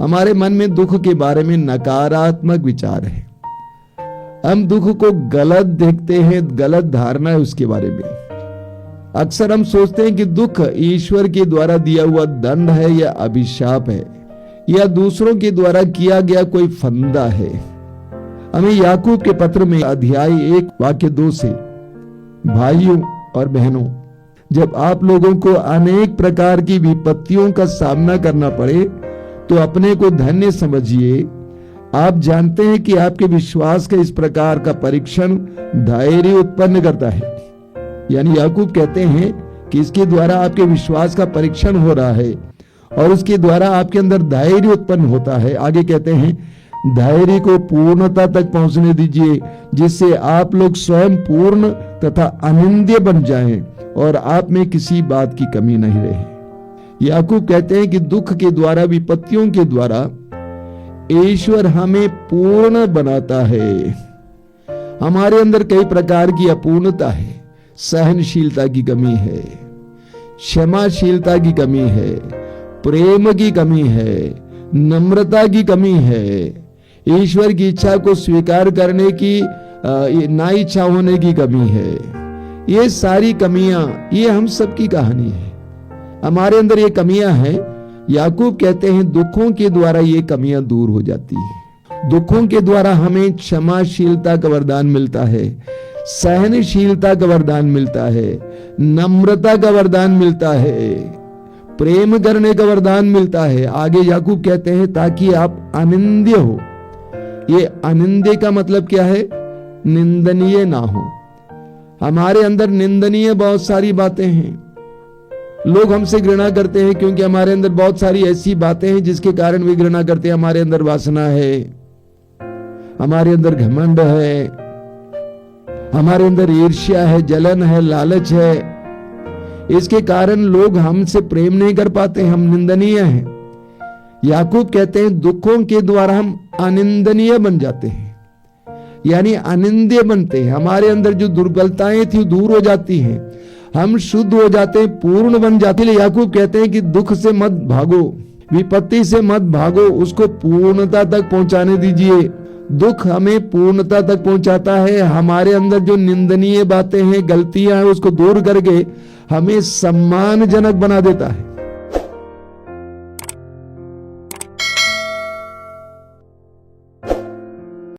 हमारे मन में दुख के बारे में नकारात्मक विचार है। हम दुख को गलत देखते हैं, गलत धारणा है उसके बारे में। अक्सर हम सोचते हैं कि दुख ईश्वर के द्वारा दिया हुआ दंड है या अभिशाप है या दूसरों के द्वारा किया गया कोई फंदा है। हमें याकूब के पत्र में अध्याय 1 वाक्य 2 से, भाइयों और बहनों, जब आप लोगों को अनेक प्रकार की विपत्तियों का सामना करना पड़े तो अपने को धन्य समझिए। आप जानते हैं कि आपके विश्वास का इस प्रकार का परीक्षण धैर्य उत्पन्न करता है। यानी याकूब कहते हैं कि इसके द्वारा आपके विश्वास का परीक्षण हो रहा है और उसके द्वारा आपके अंदर धैर्य उत्पन्न होता है। आगे कहते हैं, धैर्य को पूर्णता तक पहुंचने दीजिए, जिससे आप लोग स्वयं पूर्ण तथा अनिंद्य बन जाएं और आप में किसी बात की कमी नहीं रहे। याकूब कहते हैं कि दुख के द्वारा, विपत्तियों के द्वारा ईश्वर हमें पूर्ण बनाता है। हमारे अंदर कई प्रकार की अपूर्णता है। सहनशीलता की कमी है, क्षमाशीलता की कमी है, प्रेम की कमी है, नम्रता की कमी है, ईश्वर की इच्छा को स्वीकार करने की ना इच्छा होने की कमी है। ये सारी कमियां, ये हम सबकी कहानी है। हमारे अंदर ये कमियां हैं। याकूब कहते हैं दुखों के द्वारा ये कमियां दूर हो जाती है। दुखों के द्वारा हमें क्षमाशीलता का वरदान मिलता है, सहनशीलता का वरदान मिलता है, नम्रता का वरदान मिलता है, प्रेम करने का वरदान मिलता है। आगे याकूब कहते हैं ताकि आप अनिंद्य हो। ये अनिंद्य का मतलब क्या है? निंदनीय ना हो। हमारे अंदर निंदनीय बहुत सारी बातें हैं। लोग हमसे घृणा करते हैं क्योंकि हमारे अंदर बहुत सारी ऐसी बातें हैं जिसके कारण वे घृणा करते हैं। हमारे अंदर वासना है, हमारे अंदर घमंड है, हमारे अंदर ईर्ष्या है, जलन है, लालच है। इसके कारण लोग हमसे प्रेम नहीं कर पाते, हम निंदनीय हैं। याकूब कहते हैं दुखों के द्वारा हम अनिंदनीय बन जाते हैं, यानी अनिंद्य बनते हैं। हमारे अंदर जो दुर्बलताएं थी दूर हो जाती हैं, हम शुद्ध हो जाते हैं, पूर्ण बन जाते हैं। याकूब कहते हैं कि दुख से मत भागो, विपत्ति से मत भागो, उसको पूर्णता तक पहुंचाने दीजिए। दुख हमें पूर्णता तक पहुंचाता है। हमारे अंदर जो निंदनीय बातें हैं, गलतियां हैं, उसको दूर करके हमें सम्मानजनक बना देता है।